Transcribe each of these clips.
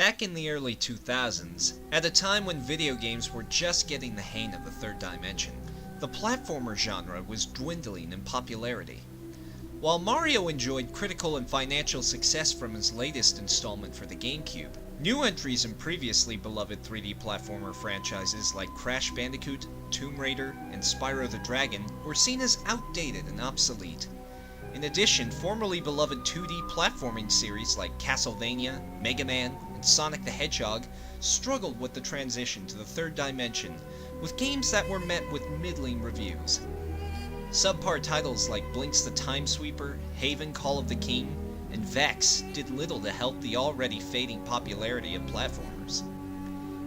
Back in the early 2000s, at a time when video games were just getting the hang of the third dimension, the platformer genre was dwindling in popularity. While Mario enjoyed critical and financial success from his latest installment for the GameCube, new entries in previously beloved 3D platformer franchises like Crash Bandicoot, Tomb Raider, and Spyro the Dragon were seen as outdated and obsolete. In addition, formerly beloved 2D platforming series like Castlevania, Mega Man, and Sonic the Hedgehog struggled with the transition to the third dimension, with games that were met with middling reviews. Subpar titles like Blinx the Time Sweeper, Haven Call of the King, and Vex did little to help the already fading popularity of platformers.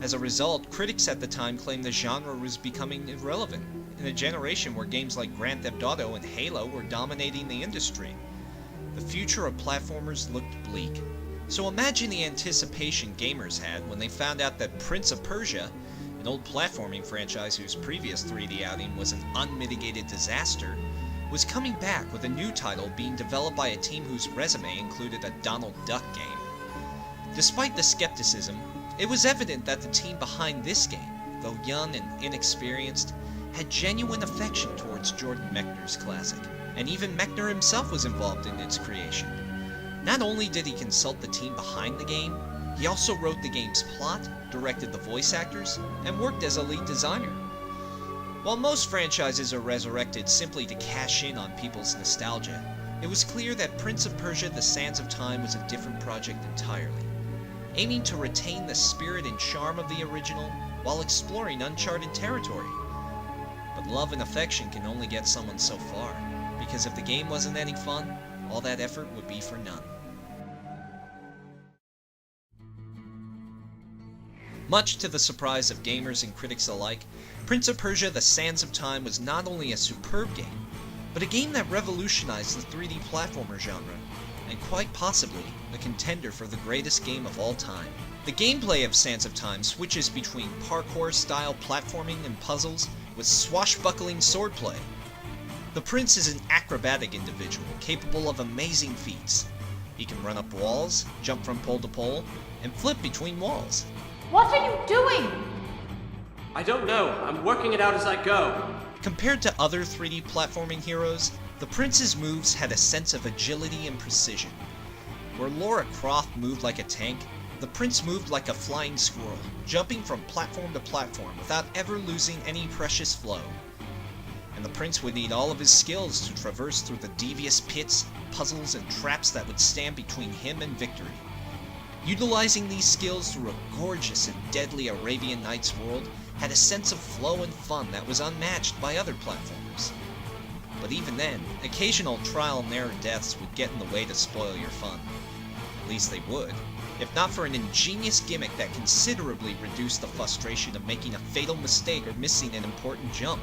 As a result, critics at the time claimed the genre was becoming irrelevant, in a generation where games like Grand Theft Auto and Halo were dominating the industry. The future of platformers looked bleak. So imagine the anticipation gamers had when they found out that Prince of Persia, an old platforming franchise whose previous 3D outing was an unmitigated disaster, was coming back with a new title being developed by a team whose resume included a Donald Duck game. Despite the skepticism, it was evident that the team behind this game, though young and inexperienced, had genuine affection towards Jordan Mechner's classic, and even Mechner himself was involved in its creation. Not only did he consult the team behind the game, he also wrote the game's plot, directed the voice actors, and worked as a lead designer. While most franchises are resurrected simply to cash in on people's nostalgia, it was clear that Prince of Persia: The Sands of Time was a different project entirely, aiming to retain the spirit and charm of the original while exploring uncharted territory. But love and affection can only get someone so far, because if the game wasn't any fun, all that effort would be for none. Much to the surprise of gamers and critics alike, Prince of Persia: The Sands of Time was not only a superb game, but a game that revolutionized the 3D platformer genre, and quite possibly a contender for the greatest game of all time. The gameplay of Sands of Time switches between parkour-style platforming and puzzles with swashbuckling swordplay. The prince is an acrobatic individual capable of amazing feats. He can run up walls, jump from pole to pole, and flip between walls. What are you doing? I don't know. I'm working it out as I go. Compared to other 3D platforming heroes, the prince's moves had a sense of agility and precision. Where Lara Croft moved like a tank, the prince moved like a flying squirrel, jumping from platform to platform without ever losing any precious flow. And the prince would need all of his skills to traverse through the devious pits, puzzles, and traps that would stand between him and victory. Utilizing these skills through a gorgeous and deadly Arabian Nights world had a sense of flow and fun that was unmatched by other platformers. But even then, occasional trial and error deaths would get in the way to spoil your fun. At least they would, if not for an ingenious gimmick that considerably reduced the frustration of making a fatal mistake or missing an important jump: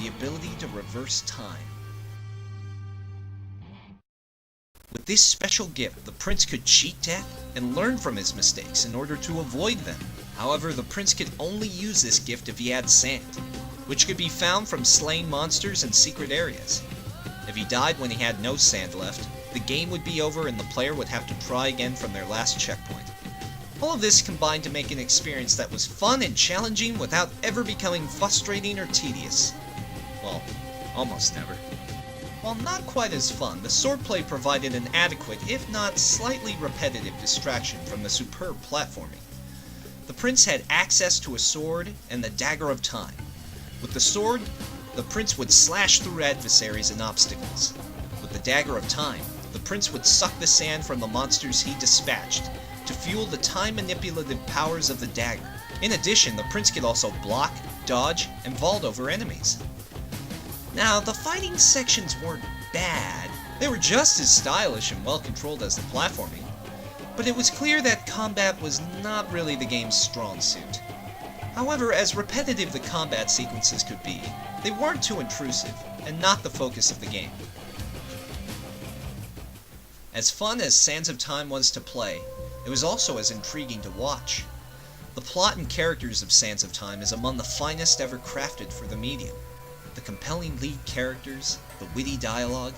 the ability to reverse time. With this special gift, the prince could cheat death and learn from his mistakes in order to avoid them. However, the prince could only use this gift if he had sand, which could be found from slaying monsters in secret areas. If he died when he had no sand left, the game would be over and the player would have to try again from their last checkpoint. All of this combined to make an experience that was fun and challenging without ever becoming frustrating or tedious. Well, almost never. While not quite as fun, the swordplay provided an adequate, if not slightly repetitive, distraction from the superb platforming. The prince had access to a sword and the dagger of time. With the sword, the prince would slash through adversaries and obstacles. With the dagger of time, the prince would suck the sand from the monsters he dispatched to fuel the time-manipulative powers of the dagger. In addition, the prince could also block, dodge, and vault over enemies. Now, the fighting sections weren't bad. They were just as stylish and well-controlled as the platforming, but it was clear that combat was not really the game's strong suit. However, as repetitive the combat sequences could be, they weren't too intrusive, and not the focus of the game. As fun as Sands of Time was to play, it was also as intriguing to watch. The plot and characters of Sands of Time is among the finest ever crafted for the medium. The compelling lead characters, the witty dialogue,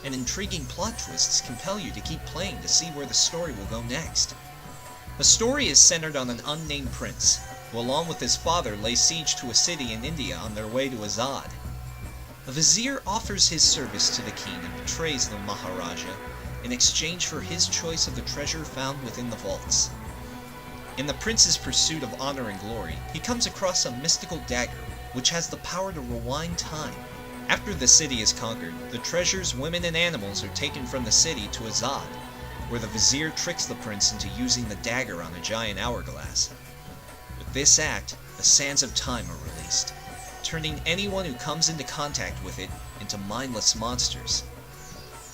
and intriguing plot twists compel you to keep playing to see where the story will go next. The story is centered on an unnamed prince, who along with his father lay siege to a city in India on their way to Azad. The vizier offers his service to the king and betrays the Maharaja in exchange for his choice of the treasure found within the vaults. In the prince's pursuit of honor and glory, he comes across a mystical dagger which has the power to rewind time. After the city is conquered, the treasures, women, and animals are taken from the city to Azad, where the vizier tricks the prince into using the dagger on a giant hourglass. With this act, the sands of time are released, turning anyone who comes into contact with it into mindless monsters.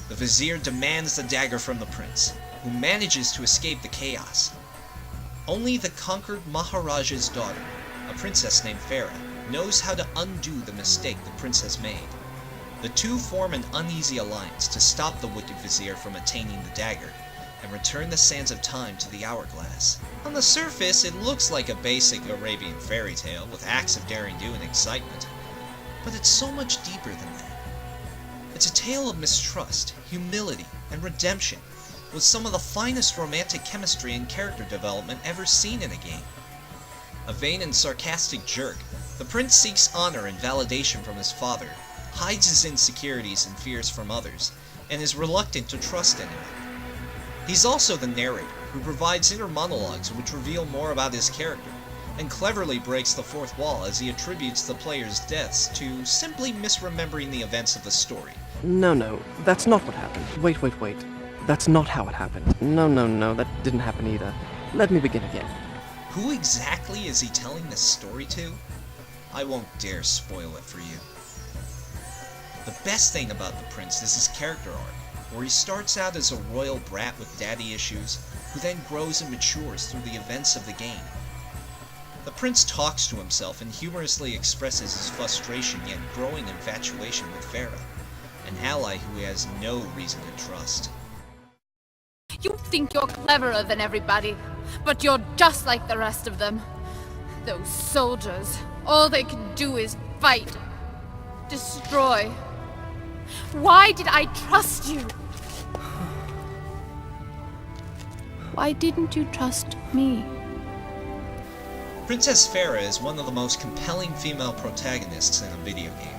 The vizier demands the dagger from the prince, who manages to escape the chaos. Only the conquered Maharaja's daughter, a princess named Farah, knows how to undo the mistake the prince has made. The two form an uneasy alliance to stop the wicked vizier from attaining the dagger and return the sands of time to the hourglass. On the surface, it looks like a basic Arabian fairy tale with acts of daring-do and excitement, but it's so much deeper than that. It's a tale of mistrust, humility, and redemption, with some of the finest romantic chemistry and character development ever seen in a game. A vain and sarcastic jerk, the prince seeks honor and validation from his father, hides his insecurities and fears from others, and is reluctant to trust anyone. He's also the narrator, who provides inner monologues which reveal more about his character, and cleverly breaks the fourth wall as he attributes the player's deaths to simply misremembering the events of the story. No, that's not what happened. Wait. That's not how it happened. No, that didn't happen either. Let me begin again. Who exactly is he telling this story to? I won't dare spoil it for you. The best thing about the prince is his character arc, where he starts out as a royal brat with daddy issues, who then grows and matures through the events of the game. The prince talks to himself and humorously expresses his frustration yet growing infatuation with Farah, an ally who he has no reason to trust. You think you're cleverer than everybody, but you're just like the rest of them. Those soldiers, all they can do is fight, destroy. Why did I trust you? Why didn't you trust me? Princess Farah is one of the most compelling female protagonists in a video game.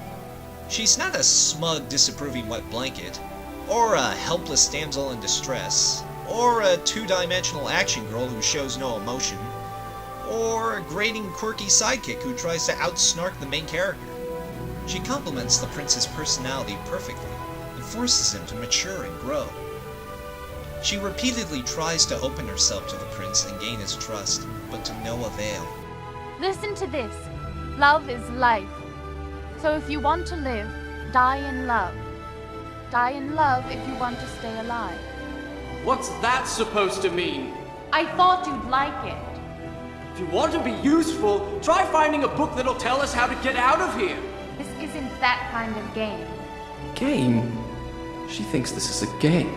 She's not a smug, disapproving wet blanket, or a helpless damsel in distress, or a two-dimensional action girl who shows no emotion, or a grating, quirky sidekick who tries to outsnark the main character. She complements the prince's personality perfectly and forces him to mature and grow. She repeatedly tries to open herself to the prince and gain his trust, but to no avail. Listen to this. Love is life. So if you want to live, die in love. Die in love if you want to stay alive. What's that supposed to mean? I thought you'd like it. If you want to be useful, try finding a book that'll tell us how to get out of here. This isn't that kind of game. Game? She thinks this is a game.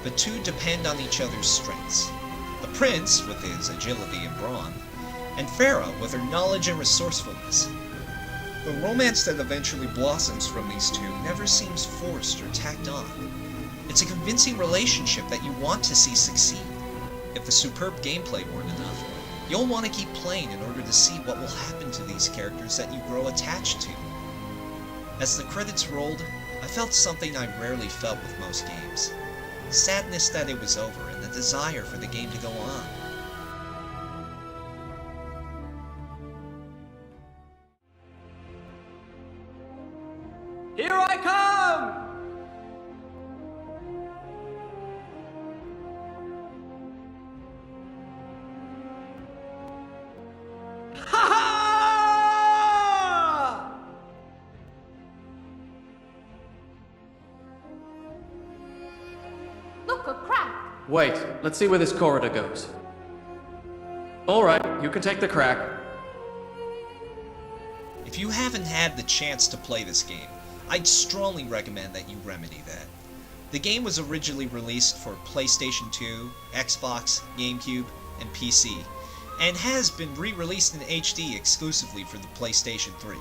The two depend on each other's strengths. The prince, with his agility and brawn, and Farah, with her knowledge and resourcefulness. The romance that eventually blossoms from these two never seems forced or tacked on. It's a convincing relationship that you want to see succeed. If the superb gameplay weren't enough, you'll want to keep playing in order to see what will happen to these characters that you grow attached to. As the credits rolled, I felt something I rarely felt with most games. Sadness that it was over and the desire for the game to go on. Here I come! Ha ha! Look, a crack. Wait, let's see where this corridor goes. Alright, you can take the crack. If you haven't had the chance to play this game, I'd strongly recommend that you remedy that. The game was originally released for PlayStation 2, Xbox, GameCube, and PC, and has been re-released in HD exclusively for the PlayStation 3.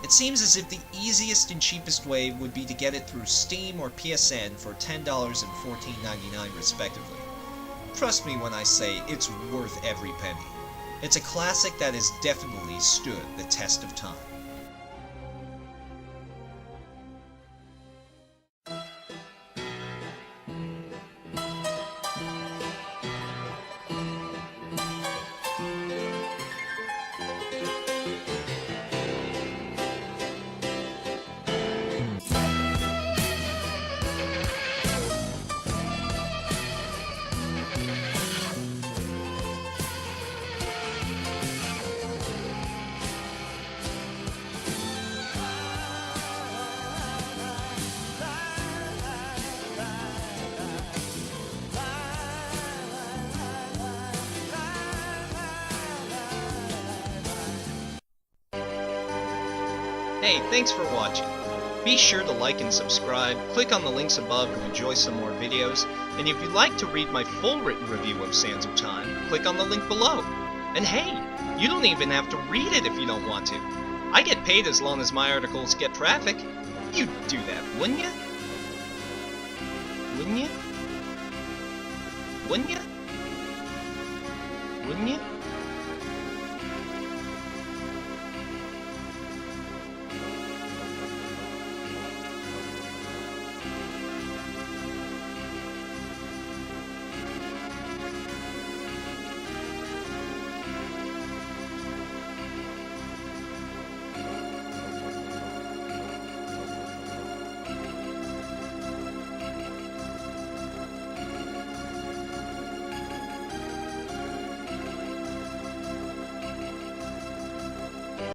It seems as if the easiest and cheapest way would be to get it through Steam or PSN for $10 and $14.99 respectively. Trust me when I say it's worth every penny. It's a classic that has definitely stood the test of time. Hey, thanks for watching. Be sure to like and subscribe, click on the links above to enjoy some more videos, and if you'd like to read my full written review of Sands of Time, click on the link below. And hey, you don't even have to read it if you don't want to. I get paid as long as my articles get traffic. You'd do that, wouldn't you? Wouldn't you? Wouldn't you? Wouldn't you?